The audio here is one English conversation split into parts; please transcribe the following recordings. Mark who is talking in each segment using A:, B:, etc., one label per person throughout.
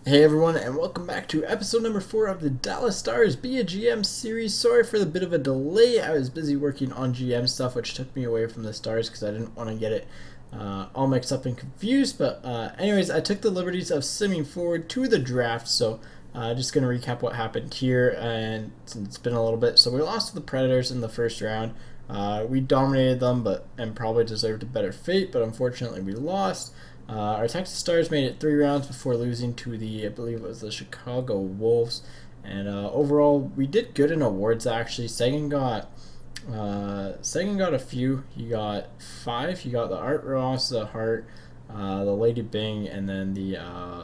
A: Hey everyone, and welcome back to episode number 4 of the Dallas Stars Be a GM series. Sorry for the bit of a delay. I was busy working on GM stuff, which took me away from the Stars because I didn't want to get it all mixed up and confused. But anyways, I took the liberties of simming forward to the draft. So just going to recap what happened here, and since it's been a little bit. So we lost to the Predators in the first round. We dominated them, and probably deserved a better fate, but unfortunately we lost. Our Texas Stars made it 3 rounds before losing to I believe it was the Chicago Wolves. And overall, we did good in awards actually. Sagan got a few. He got 5. He got the Art Ross, the Hart, the Lady Bing, and then the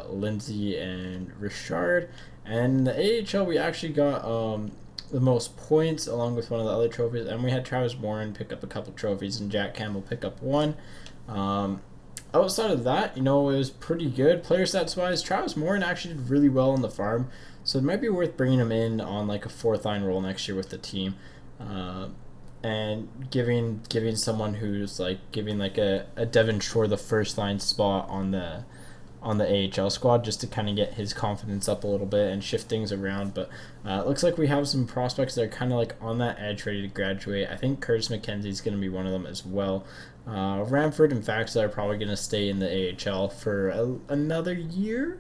A: Lindsay and Richard. And the AHL, we actually got the most points along with one of the other trophies. And we had Travis Morin pick up a couple trophies and Jack Campbell pick up one. Outside of that, it was pretty good. Player stats wise, Travis Morin actually did really well on the farm, so it might be worth bringing him in on like a fourth line role next year with the team, and giving someone who's like giving like a Devon Shore the first line spot on the AHL squad just to kind of get his confidence up a little bit and shift things around. But it looks like we have some prospects that are kind of like on that edge ready to graduate. I think Curtis McKenzie is going to be one of them as well. Ramford and Faxa are probably going to stay in the AHL for another year,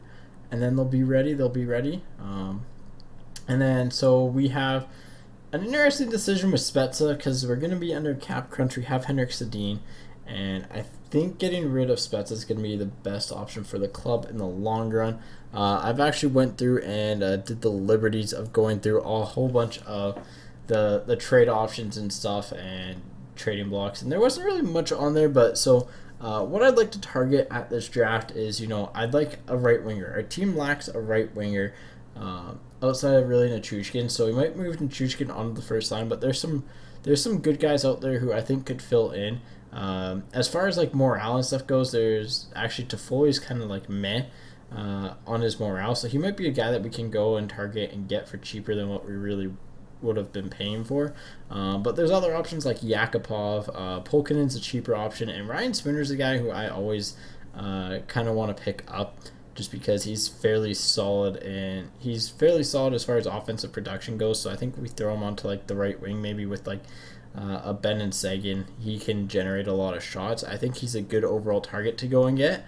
A: and then they'll be ready. And then so we have an interesting decision with Spezza because we're going to be under cap crunch. We have Henrik Sedin, and I think getting rid of Spezza is going to be the best option for the club in the long run. I've actually went through and did the liberties of going through a whole bunch of the trade options and stuff and trading blocks, and there wasn't really much on there. But so what I'd like to target at this draft is, I'd like a right winger. Our team lacks a right winger outside of really Nichushkin, so we might move Nichushkin onto the first line. But there's some good guys out there who I think could fill in. As far as like morale and stuff goes, there's actually Toffoli's kind of like meh on his morale, so he might be a guy that we can go and target and get for cheaper than what we really would have been paying for. But there's other options like Yakupov, Polkinen's a cheaper option, and Ryan Spooner's a guy who I always kind of want to pick up just because he's fairly solid, and he's fairly solid as far as offensive production goes. So I think we throw him onto like the right wing, maybe with like a Ben and Sagan. He can generate a lot of shots. I think he's a good overall target to go and get.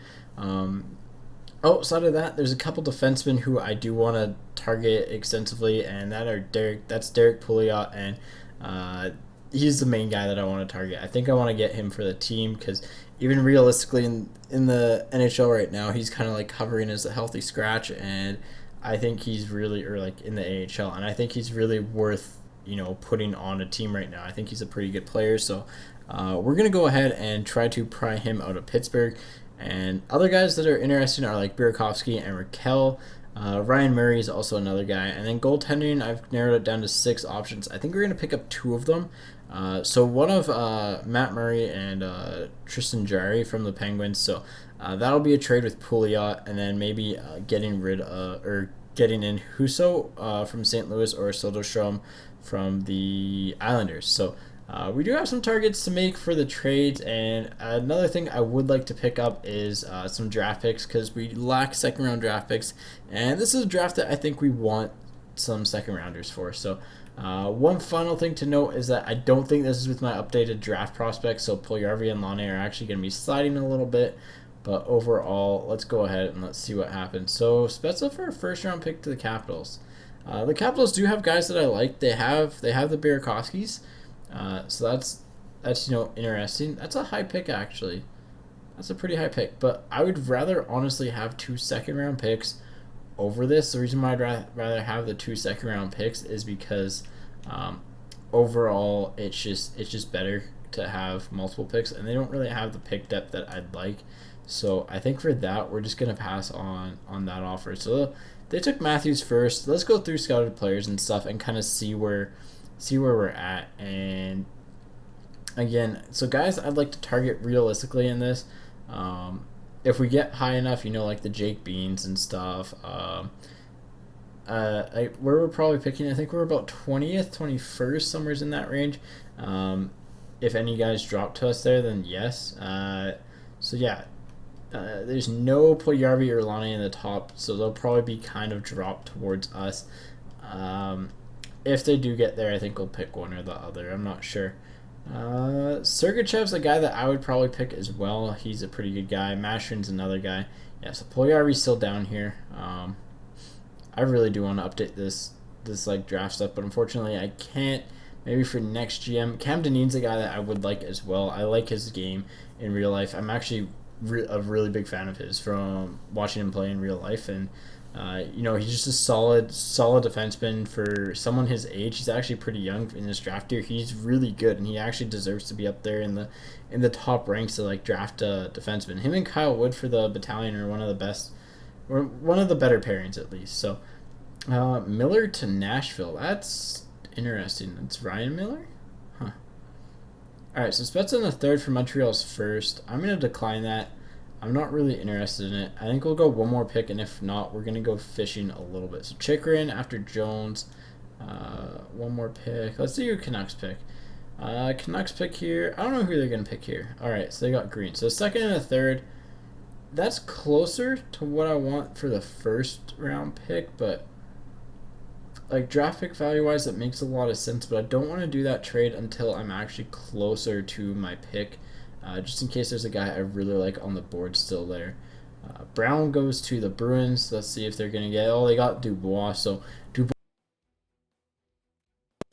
A: Outside of that, there's a couple defensemen who I do want to target extensively, and that's Derek Pouliot, and he's the main guy that I want to target. I think I want to get him for the team because even realistically in the NHL right now, he's kind of like hovering as a healthy scratch, and I think he's really, or like in the AHL, and I think he's really worth putting on a team right now. I think he's a pretty good player, so we're gonna go ahead and try to pry him out of Pittsburgh. And other guys that are interesting are like Burakovsky and Raquel. Ryan Murray is also another guy. And then goaltending, I've narrowed it down to 6 options. I think we're going to pick up 2 of them. So one of Matt Murray and Tristan Jarry from the Penguins. So that'll be a trade with Pouliot, and then maybe getting in Husso from St. Louis or Soderstrom from the Islanders. So we do have some targets to make for the trades, and another thing I would like to pick up is some draft picks because we lack second-round draft picks, and this is a draft that I think we want some second-rounders for. So one final thing to note is that I don't think this is with my updated draft prospects, so Puljujarvi and Laine are actually going to be sliding a little bit, but overall, let's go ahead and let's see what happens. So Spezza for a first-round pick to the Capitals. The Capitals do have guys that I like. They have the Burakovskys. So that's interesting. That's a high pick actually. That's a pretty high pick, but I would rather honestly have 2 second-round picks over this. The reason why I'd rather have the 2 second-round picks is because overall it's just better to have multiple picks, and they don't really have the pick depth that I'd like. So I think for that we're just gonna pass on that offer. So they took Matthews first. Let's go through scouted players and stuff and kind of see where we're at. And again, so guys I'd like to target realistically in this, if we get high enough, like the Jake Beans and stuff, where we're probably picking, I think we're about 20th 21st, somewhere's in that range. If any guys drop to us there, then yes. So yeah, There's no Puljujarvi or Lonnie in the top, so they'll probably be kind of dropped towards us. Um, if they do get there, I think we'll pick one or the other. I'm not sure. Sergachev's a guy that I would probably pick as well. He's a pretty good guy. Mashrin's another guy. Yeah, so Puljujarvi's still down here. I really do want to update this like draft stuff, but unfortunately I can't. Maybe for next GM, Cam Dineen's a guy that I would like as well. I like his game in real life. I'm actually a really big fan of his from watching him play in real life, and he's just a solid defenseman for someone his age. He's actually pretty young in this draft year. He's really good, and he actually deserves to be up there in the top ranks to like draft a defenseman. Him and Kyle Wood for the Battalion are one of the best, or one of the better pairings at least. So Miller to Nashville. That's interesting. It's Ryan Miller? Huh. Alright, so Spezza in the third for Montreal's first. I'm going to decline that. I'm not really interested in it. I think we'll go one more pick, and if not, we're going to go fishing a little bit. So Chikrin after Jones. One more pick. Let's do your Canucks pick. Canucks pick here. I don't know who they're going to pick here. Alright, so they got Green. So second and a third. That's closer to what I want for the first round pick, but like draft pick value wise, that makes a lot of sense, but I don't want to do that trade until I'm actually closer to my pick, just in case there's a guy I really like on the board still there. Brown goes to the Bruins. Let's see if they're going to get, they got Dubois, so Dubois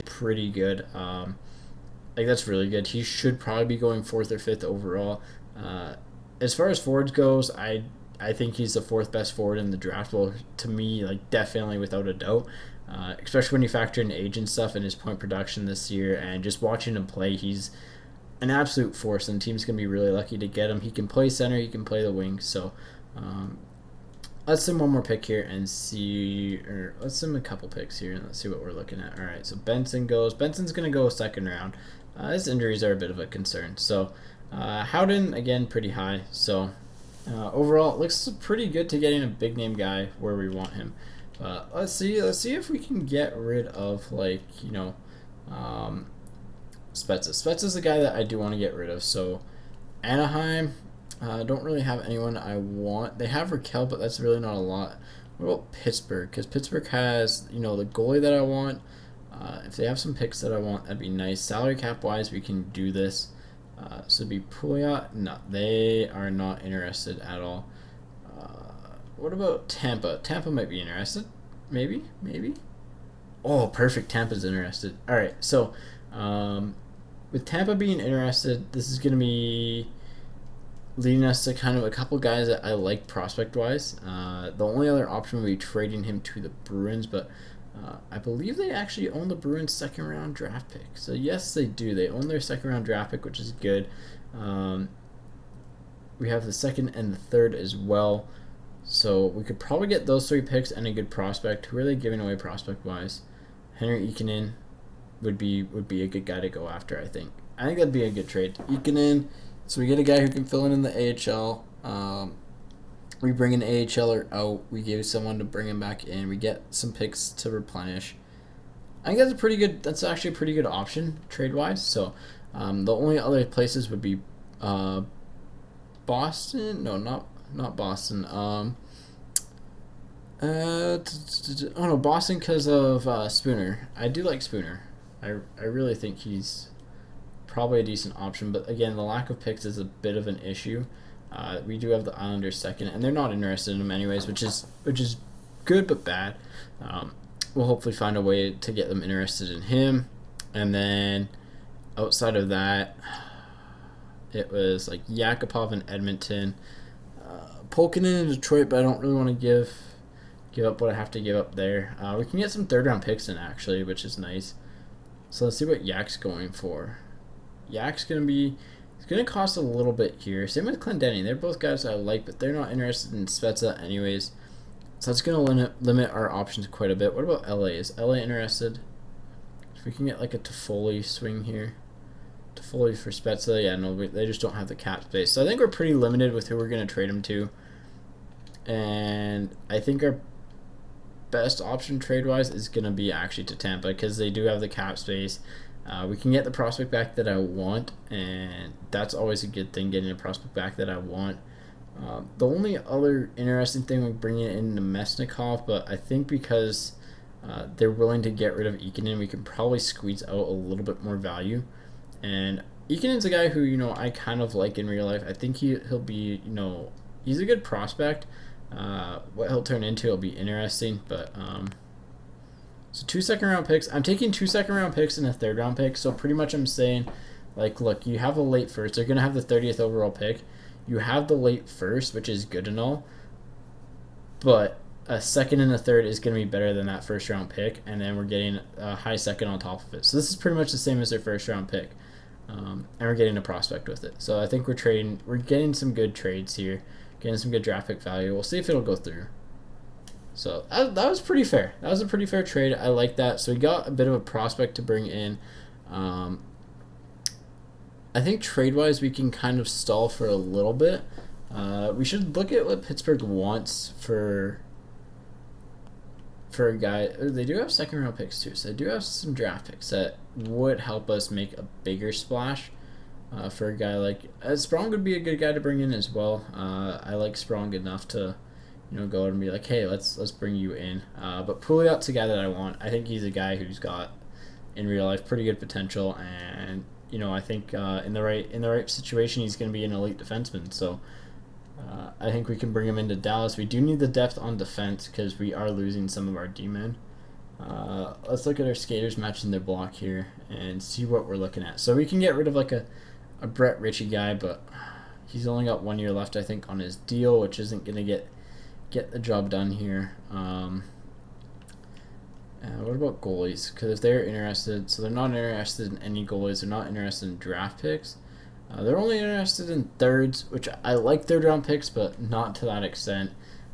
A: is pretty good. Like that's really good. He should probably be going fourth or fifth overall. As far as forwards goes, I think he's the fourth best forward in the draft. Well, to me, like definitely without a doubt. Especially when you factor in age and stuff and his point production this year, and just watching him play, he's an absolute force, and the team's going to be really lucky to get him. He can play center, he can play the wing, so let's sim one more pick here and see, or let's sim a couple picks here and let's see what we're looking at. Alright, so Benson goes. Benson's going to go second round. His injuries are a bit of a concern, so Howden, again, pretty high, so overall, it looks pretty good to getting a big name guy where we want him. Let's see if we can get rid of Spezza. Spezza's the guy that I do want to get rid of. So Anaheim, don't really have anyone I want. They have Raquel, but that's really not a lot. What about Pittsburgh? Because Pittsburgh has the goalie that I want. If they have some picks that I want, that'd be nice. Salary cap wise, we can do this. So it'd be Pouliot. No, they are not interested at all. What about Tampa? Tampa might be interested. Maybe. Oh, perfect. Tampa's interested. All right. So, with Tampa being interested, this is going to be leading us to kind of a couple guys that I like prospect-wise. The only other option would be trading him to the Bruins, but I believe they actually own the Bruins' second-round draft pick. So, yes, they do. They own their second-round draft pick, which is good. We have the second and the third as well. So we could probably get those three picks and a good prospect. Who are they giving away prospect-wise? Henry Ikonen would be a good guy to go after, I think. I think that'd be a good trade. Ikonen, so we get a guy who can fill in the AHL. We bring an AHLer out. We give someone to bring him back in. We get some picks to replenish. I think that's actually a pretty good option trade-wise. So the only other places would be Boston. No, not Boston. Boston because of Spooner. I do like Spooner. I really think he's probably a decent option, but again, the lack of picks is a bit of an issue. We do have the Islanders second, and they're not interested in him anyways, which is good but bad. We'll hopefully find a way to get them interested in him, and then outside of that, it was like Yakupov in Edmonton. Polkinen in Detroit, but I don't really want to give up what I have to give up there. We can get some third-round picks in, actually, which is nice. So let's see what Yak's going for. Yak's going to cost a little bit here. Same with Clendenny. They're both guys I like, but they're not interested in Spezza anyways. So that's going to limit our options quite a bit. What about LA? Is LA interested? If we can get like a Toffoli swing here. Toffoli for Spezza. Yeah, no, they just don't have the cap space. So I think we're pretty limited with who we're going to trade him to. And I think our best option trade-wise is going to be actually to Tampa because they do have the cap space. We can get the prospect back that I want, and that's always a good thing, getting a prospect back that I want. The only other interesting thing would bring in Nemesnikov, but I think because they're willing to get rid of Ikonen, we can probably squeeze out a little bit more value. And Ikonen's a guy who, I kind of like in real life. I think he'll be, he's a good prospect. What he'll turn into will be interesting, but so 2 second-round picks. I'm taking 2 second-round picks and a third-round pick, so pretty much I'm saying, like, look, you have a late first. They're going to have the 30th overall pick. You have the late first, which is good and all, but a second and a third is going to be better than that first-round pick, and then we're getting a high second on top of it. So this is pretty much the same as their first-round pick, and we're getting a prospect with it. So I think we're getting some good trades here, getting some good draft pick value. We'll see if it'll go through. So that was pretty fair. That was a pretty fair trade. I like that. So we got a bit of a prospect to bring in. I think trade-wise we can kind of stall for a little bit. We should look at what Pittsburgh wants for a guy. They do have second-round picks too, so they do have some draft picks that would help us make a bigger splash. For a guy like Sprong would be a good guy to bring in as well. I like Sprong enough to go out and be like, hey, let's bring you in. But Pouliot's a guy that I want. I think he's a guy who's got in real life pretty good potential, and I think in the right situation he's going to be an elite defenseman. So I think we can bring him into Dallas. We do need the depth on defense because we are losing some of our D-men. Let's look at our skaters matching their block here and see what we're looking at. So we can get rid of like a Brett Ritchie guy, but he's only got 1 year left, I think, on his deal, which isn't going to get the job done here. What about goalies? Because if they're interested, so they're not interested in any goalies. They're not interested in draft picks. They're only interested in thirds, which I like third-round picks, but not to that extent.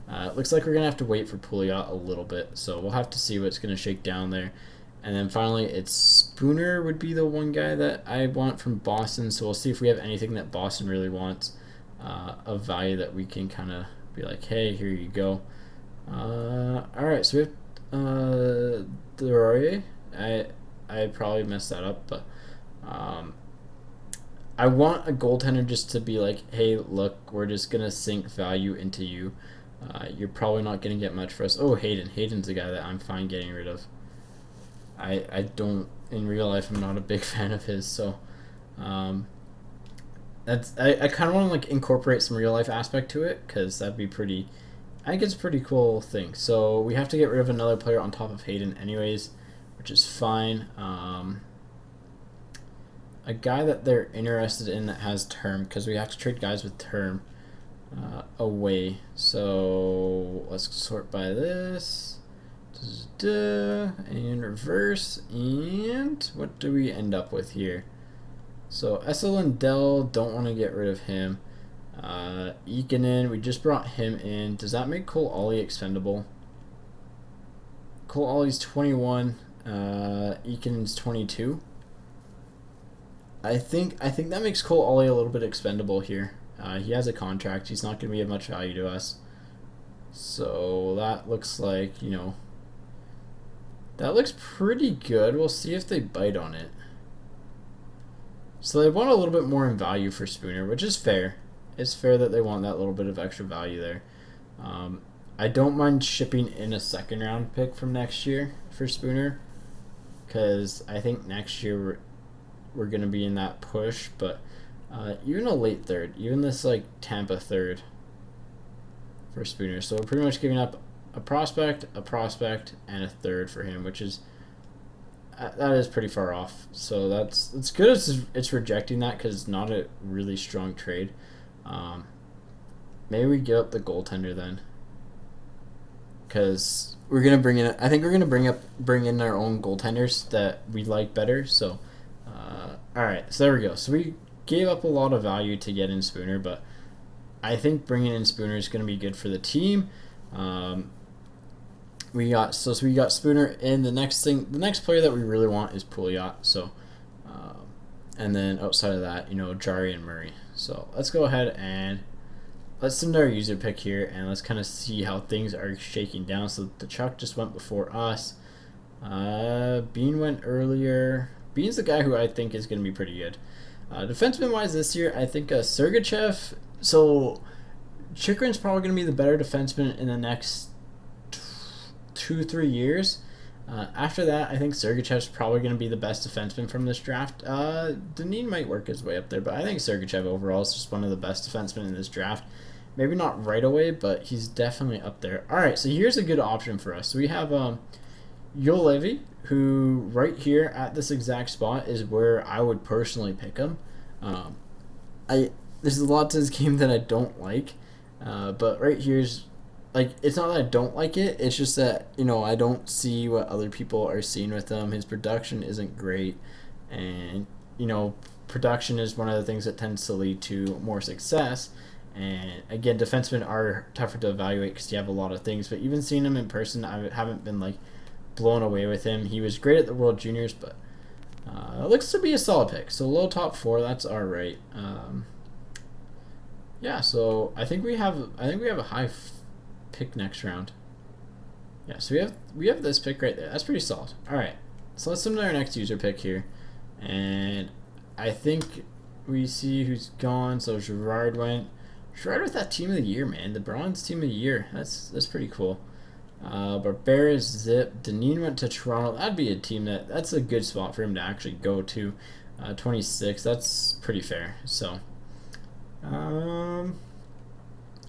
A: It looks like we're going to have to wait for Pouliot a little bit, so we'll have to see what's going to shake down there. And then finally, it's Spooner would be the one guy that I want from Boston, so we'll see if we have anything that Boston really wants of value that we can kind of be like, hey, here you go. All right, so we have Deroyer. I probably messed that up, but I want a goaltender just to be like, hey, look, we're just going to sink value into you. You're probably not going to get much for us. Oh, Hayden. Hayden's the guy that I'm fine getting rid of. I don't, in real life, I'm not a big fan of his, so that's I kind of want to like incorporate some real life aspect to it, because that'd be pretty, I think it's a pretty cool thing. So we have to get rid of another player on top of Hayden anyways, which is fine. A guy that they're interested in that has term, because we have to trade guys with term away. So let's sort by this and reverse, and what do we end up with here? So Esa Lindell, don't want to get rid of him. Ikonen, we just brought him in. Does that make Cole Ollie expendable? Cole Ollie's 21, Ikonen's 22. I think that makes Cole Ollie a little bit expendable here. He has a contract. He's not going to be of much value to us. So that looks like, that looks pretty good. We'll see if they bite on it. So they want a little bit more in value for Spooner, which is fair. It's fair that they want that little bit of extra value there. I don't mind shipping in a second round pick from next year for Spooner, because I think next year we're going to be in that push, but even a late third, even this like Tampa third for Spooner. So we're pretty much giving up a prospect, and a third for him, which is that is pretty far off. So it's good it's rejecting that, because it's not a really strong trade. Maybe we give up the goaltender then, because we're gonna bring in. I think we're gonna bring in our own goaltenders that we like better. So, all right. So there we go. So we gave up a lot of value to get in Spooner, but I think bringing in Spooner is gonna be good for the team. We got Spooner, and the next player that we really want is Pouliot. So, and then outside of that, Jari and Murray. So let's go ahead and let's send our user pick here, and let's kind of see how things are shaking down. So the Chuck just went before us. Bean went earlier. Bean's the guy who I think is going to be pretty good. Defenseman wise this year, I think Sergachev. So Chikrin's probably going to be the better defenseman in the next 2-3 years. After that, I think Sergachev's probably going to be the best defenseman from this draft. Dunedin might work his way up there, but I think Sergachev overall is just one of the best defensemen in this draft. Maybe not right away, but he's definitely up there. All right, so here's a good option for us. So we have Levy, who right here at this exact spot is where I would personally pick him. There's a lot to this game that I don't like, but right here's like, it's not that I don't like it. It's just that, I don't see what other people are seeing with him. His production isn't great, and production is one of the things that tends to lead to more success. And again, defensemen are tougher to evaluate because you have a lot of things. But even seeing him in person, I haven't been like blown away with him. He was great at the World Juniors, but it looks to be a solid pick. So low top 4, that's all right. Yeah, so I think we have a high pick next round. Yeah, so we have this pick right there. That's pretty solid. All right, so let's send our next user pick here, and I think we see who's gone. So Gerard went. Gerard with that team of the year, man. The bronze team of the year. That's pretty cool. Barbera, Zip, Deneen went to Toronto. That'd be a team that's a good spot for him to actually go to. 26. That's pretty fair. So,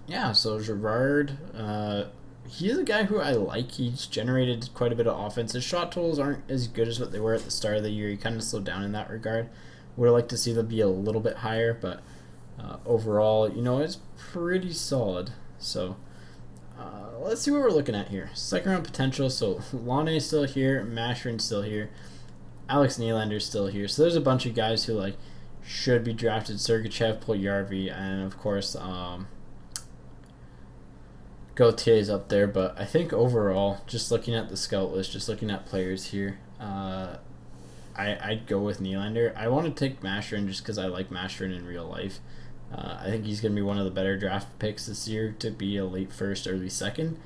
A: yeah. So Gerard, he's a guy who I like. He's generated quite a bit of offense. His shot totals aren't as good as what they were at the start of the year. He kind of slowed down in that regard. Would have liked to see them be a little bit higher, but overall, it's pretty solid. So let's see what we're looking at here. Second round potential. So Lane's still here, Masherin's still here, Alex Nylander's still here. So there's a bunch of guys who should be drafted. Sergachev, Puljujarvi, and of course Gautier's up there. But I think overall, just looking at the scout list, just looking at players here, I'd go with Nylander. I want to take Masherin just because I like Masherin in real life. I think he's going to be one of the better draft picks this year to be a late first, early second.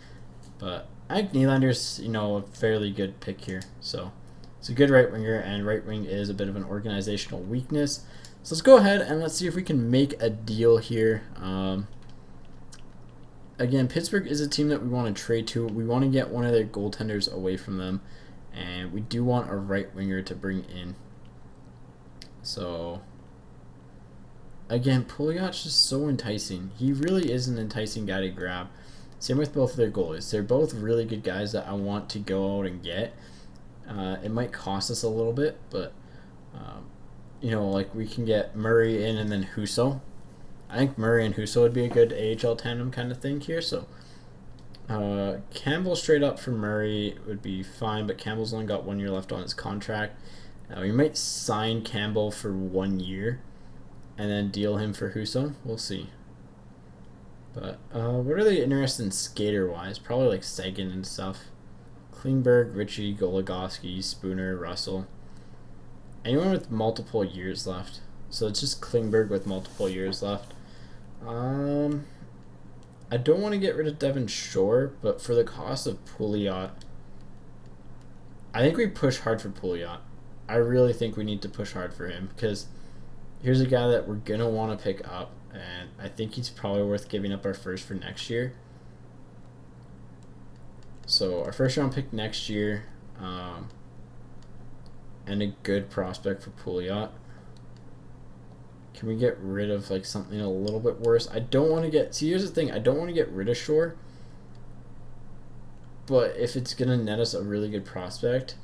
A: But I think Nylander's, a fairly good pick here. So it's a good right winger, and right wing is a bit of an organizational weakness. So let's go ahead and let's see if we can make a deal here. Again, Pittsburgh is a team that we want to trade to. We want to get one of their goaltenders away from them, and we do want a right winger to bring in. So again, Pouliot's just so enticing. He really is an enticing guy to grab. Same with both of their goalies. They're both really good guys that I want to go out and get. It might cost us a little bit, but we can get Murray in and then Husso. I think Murray and Husso would be a good AHL tandem kind of thing here. So Campbell straight up for Murray would be fine, but Campbell's only got 1 year left on his contract. We might sign Campbell for 1 year and then deal him for Husso. We'll see. But we're really interested in skater-wise. Probably like Sagan and stuff. Klingberg, Ritchie, Goligoski, Spooner, Russell. Anyone with multiple years left. So it's just Klingberg with multiple years left. I don't want to get rid of Devin Shore, but for the cost of Pouliot, I think we push hard for Pouliot. I really think we need to push hard for him because here's a guy that we're going to want to pick up, and I think he's probably worth giving up our first for next year. So our first round pick next year, and a good prospect for Pouliot. Can we get rid of something a little bit worse? I don't want to get... See, here's the thing. I don't want to get rid of Shore. But if it's going to net us a really good prospect,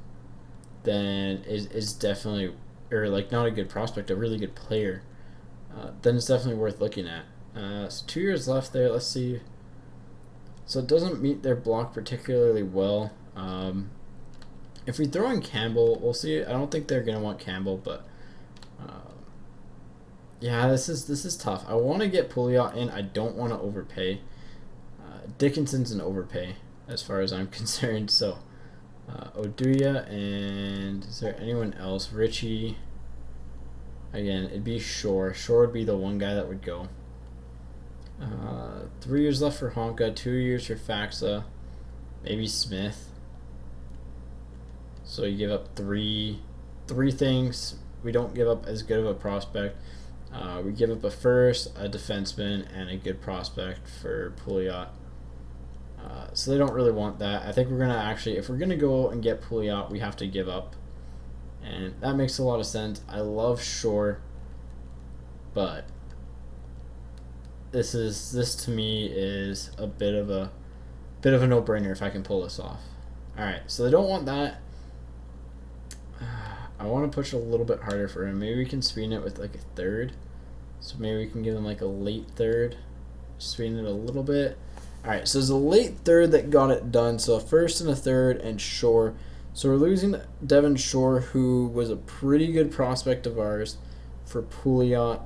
A: then it's definitely... Or, not a good prospect, a really good player. Then it's definitely worth looking at. So 2 years left there. Let's see. So it doesn't meet their block particularly well. If we throw in Campbell, we'll see. I don't think they're going to want Campbell, but... yeah, this is tough. I want to get Pouliot in. I don't want to overpay. Dickinson's an overpay as far as I'm concerned. So, Oduya, and is there anyone else? Ritchie. Again, it'd be Shore. Shore would be the one guy that would go. 3 years left for Honka. 2 years for Faxa. Maybe Smith. So you give up three things. We don't give up as good of a prospect. We give up a first, a defenseman, and a good prospect for Pouliot. So they don't really want that. I think we're gonna actually, if we're gonna go and get Pouliot, we have to give up, and that makes a lot of sense. I love Shore, but this to me is a bit of a no-brainer if I can pull this off. All right, so they don't want that. I want to push a little bit harder for him. Maybe we can sweeten it with like a third. So maybe we can give him like a late third. Sweeten it a little bit. Alright, so there's a late third that got it done. So a first and a third and Shore. So we're losing Devin Shore, who was a pretty good prospect of ours, for Pouliot.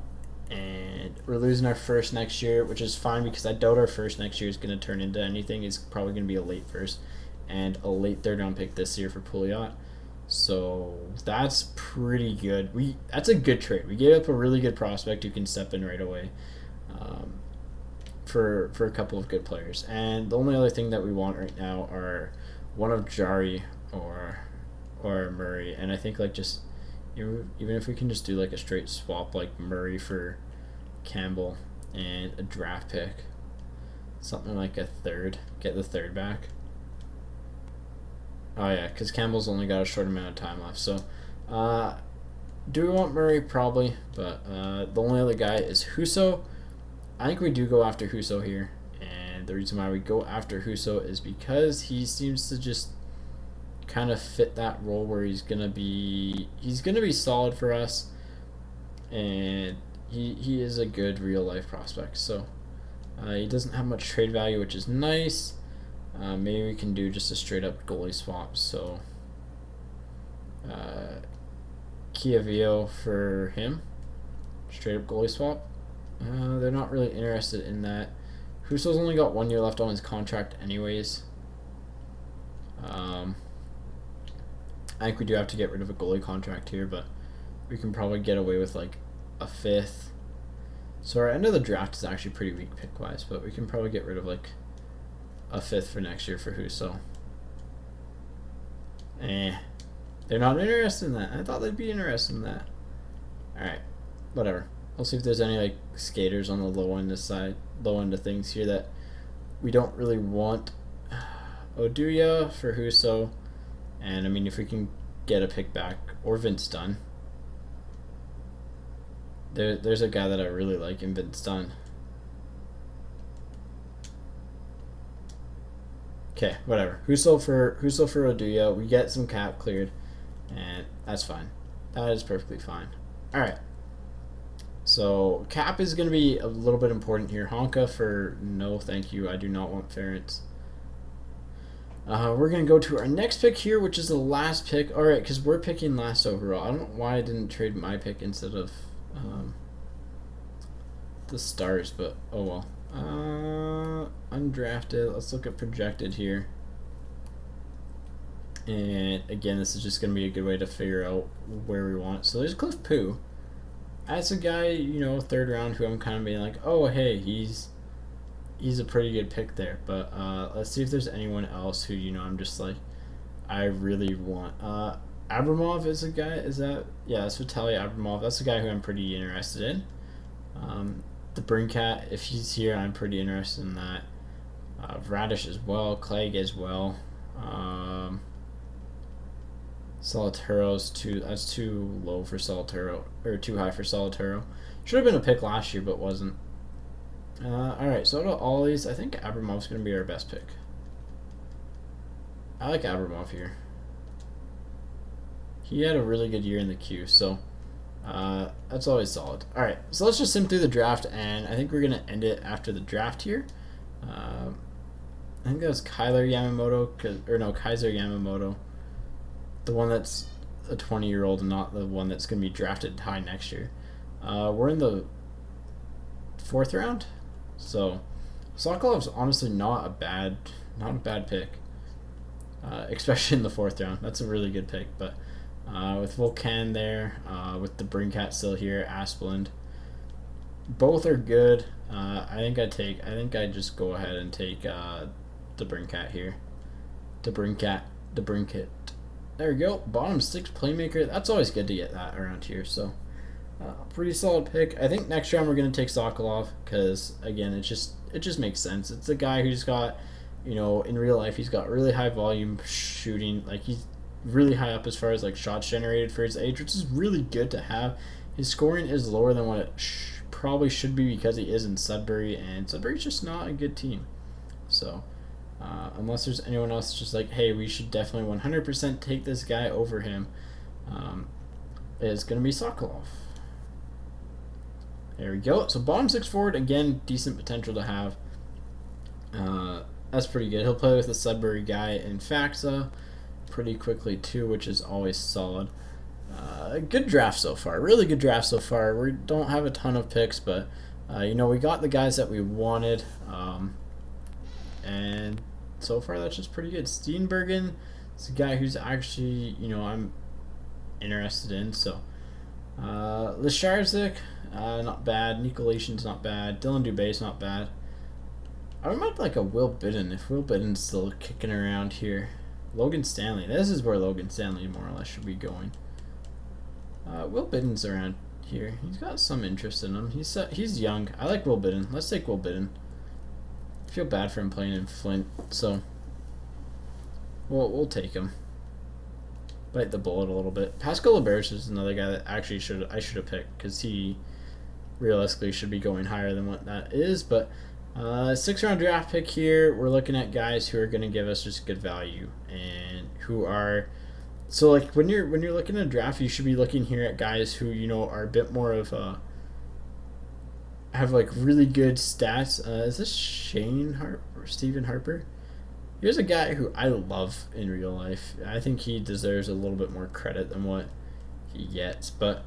A: And we're losing our first next year, which is fine because I doubt our first next year is going to turn into anything. It's probably going to be a late first and a late third round pick this year for Pouliot. So that's pretty good. That's a good trade. We gave up a really good prospect who can step in right away for a couple of good players. And the only other thing that we want right now are one of Jari or Murray. And I think like just even if we can just do like a straight swap like Murray for Campbell and a draft pick, something like a third, get the third back. Oh yeah, because Campbell's only got a short amount of time left. So, do we want Murray? Probably, but the only other guy is Husso. I think we do go after Husso here, and the reason why we go after Husso is because he seems to just kind of fit that role where he's gonna be solid for us, and he is a good real life prospect. So, he doesn't have much trade value, which is nice. Maybe we can do just a straight up goalie swap. So, Chiavio for him. Straight up goalie swap. They're not really interested in that. Husso's only got 1 year left on his contract anyways. I think we do have to get rid of a goalie contract here, but we can probably get away with like a fifth. So our end of the draft is actually pretty weak pick-wise, but we can probably get rid of like a fifth for next year for Husso. They're not interested in that. I thought they'd be interested in that. Alright, whatever. We'll see if there's any like skaters on the low end of things here that we don't really want. Oduya for Husso. And I mean, if we can get a pick back, or Vince Dunn. There's a guy that I really like in Vince Dunn. Okay, whatever. Husso for Oduya. We get some cap cleared, and that's fine. That is perfectly fine. All right. So cap is going to be a little bit important here. Honka for no, thank you. I do not want Ference. We're going to go to our next pick here, which is the last pick. All right, because we're picking last overall. I don't know why I didn't trade my pick instead of the Stars, but oh well. Undrafted. Let's look at projected here. And again, this is just going to be a good way to figure out where we want. So there's Cliff Poo. That's a guy, you know, third round who I'm kind of being like, oh, hey, he's a pretty good pick there. But let's see if there's anyone else who, you know, I'm just like, I really want. Abramov is a guy. Is that? Yeah, that's Vitaly Abramov. That's a guy who I'm pretty interested in. The Brinkat, if he's here, I'm pretty interested in that. Radish as well. Clegg as well. Solitaro's that's too low for Solitaro, or too high for Solitaro. Should have been a pick last year, but wasn't. Alright, so out of all these, I think Abramov's going to be our best pick. I like Abramov here. He had a really good year in the queue, so that's always solid. Alright, so let's just sim through the draft, and I think we're going to end it after the draft here. I think that was Kaiser Yamamoto. The one that's a 20-year-old and not the one that's going to be drafted high next year. We're in the 4th round, so Sokolov's honestly not a bad pick, especially in the 4th round. That's a really good pick, but with Volcan there, with the Brinkat still here, Asplund, both are good. I think I just go ahead and take the Brinkat here. The Brinkat. There we go. Bottom 6 playmaker. That's always good to get that around here. So Pretty solid pick. I think next round we're gonna take Sokolov because again, it just makes sense. It's a guy who's got, in real life, he's got really high volume shooting. Like he's really high up as far as like shots generated for his age, which is really good to have. His scoring is lower than what it probably should be because he is in Sudbury, and Sudbury's just not a good team. So unless there's anyone else just like, hey, we should definitely 100% take this guy over him, it's going to be Sokolov. There we go. So bottom six forward, again, decent potential to have. That's pretty good. He'll play with the Sudbury guy in Faxa pretty quickly too, which is always solid. Good draft so far. Really good draft so far. We don't have a ton of picks, but we got the guys that we wanted, and so far that's just pretty good. Steenbergen is a guy who's actually I'm interested in. So Lisharzik, not bad. Nikolation's not bad. Dylan Dubé's not bad. I might like a Will Bidden if Will Bidden's still kicking around here. Logan Stanley. This is where Logan Stanley more or less should be going. Will Bidden's around here. He's got some interest in him. He's young. I like Will Bidden. Let's take Will Bidden. I feel bad for him playing in Flint, so we'll take him. Bite the bullet a little bit. Pascal LeBears is another guy that actually I should have picked because he realistically should be going higher than what that is. But 6th round draft pick here. We're looking at guys who are going to give us just good value and who are. So like when you're looking at a draft, you should be looking here at guys who are a bit more of have like really good stats. Is this Shane Harper or Stephen Harper? Here's a guy who I love in real life. I think he deserves a little bit more credit than what he gets. But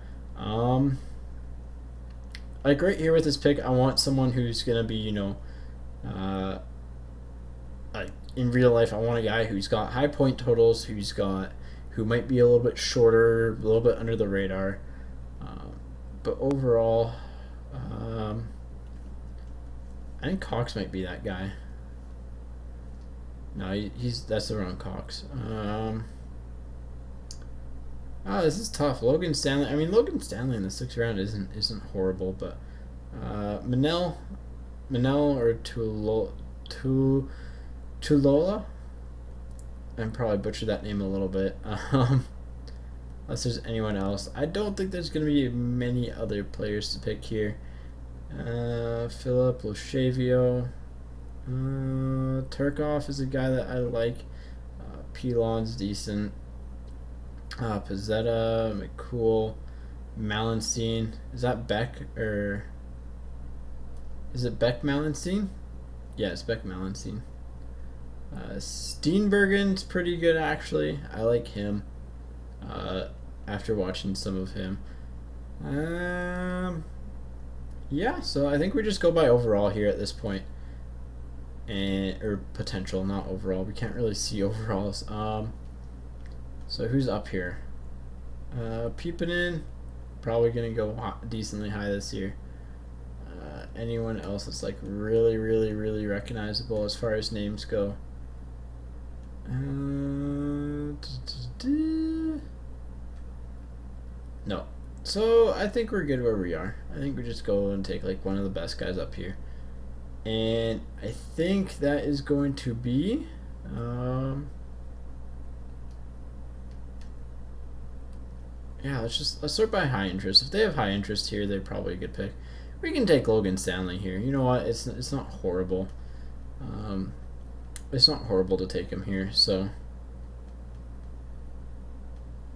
A: like right here with this pick, I want someone who's gonna be like in real life. I want a guy who's got high point totals, who might be a little bit shorter, a little bit under the radar. But overall, I think Cox might be that guy. No, that's the wrong Cox. This is tough. Logan Stanley. I mean, Logan Stanley in the 6th round isn't horrible, but Manel or Tulola. I probably butchered that name a little bit. Unless there's anyone else. I don't think there's going to be many other players to pick here. Philip Loshavio. Turkov is a guy that I like. Pilon's decent. Pizzetta, McCool, Malenstein. Is that Beck or is it Beck Malenstein? Yeah, it's Beck Malenstein. Steenbergen's pretty good actually. I like him. After watching some of him. Yeah, so I think we just go by overall here at this point. Or potential, not overall. We can't really see overalls. So who's up here? Peepinin, probably gonna go decently high this year. Anyone else that's like really, really, really recognizable as far as names go? No. So I think we're good where we are. I think we just go and take like one of the best guys up here. And I think that is going to be yeah, let's sort by high interest. If they have high interest here, they're probably a good pick. We can take Logan Stanley here. You know what? It's not horrible. It's not horrible to take him here. So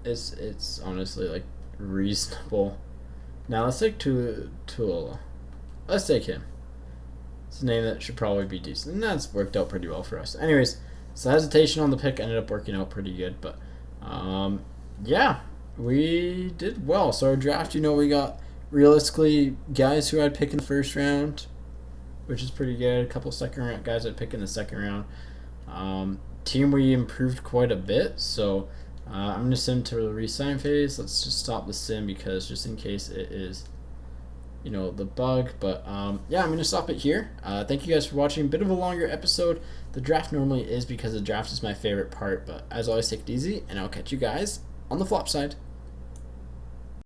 A: it's honestly like reasonable. Now let's take Tuola. Let's take him. It's a name that should probably be decent, and that's worked out pretty well for us. Anyways, so hesitation on the pick ended up working out pretty good, but yeah, we did well. So our draft, we got realistically guys who I'd pick in the 1st round, which is pretty good. A couple 2nd round guys I'd pick in the 2nd round. Team we improved quite a bit, so I'm going to sim to the resign phase. Let's just stop the sim because just in case it is the bug, but yeah, I'm gonna stop it here. Thank you guys for watching. Bit of a longer episode. The draft normally is because the draft is my favorite part, but as always, take it easy, and I'll catch you guys on the flop side.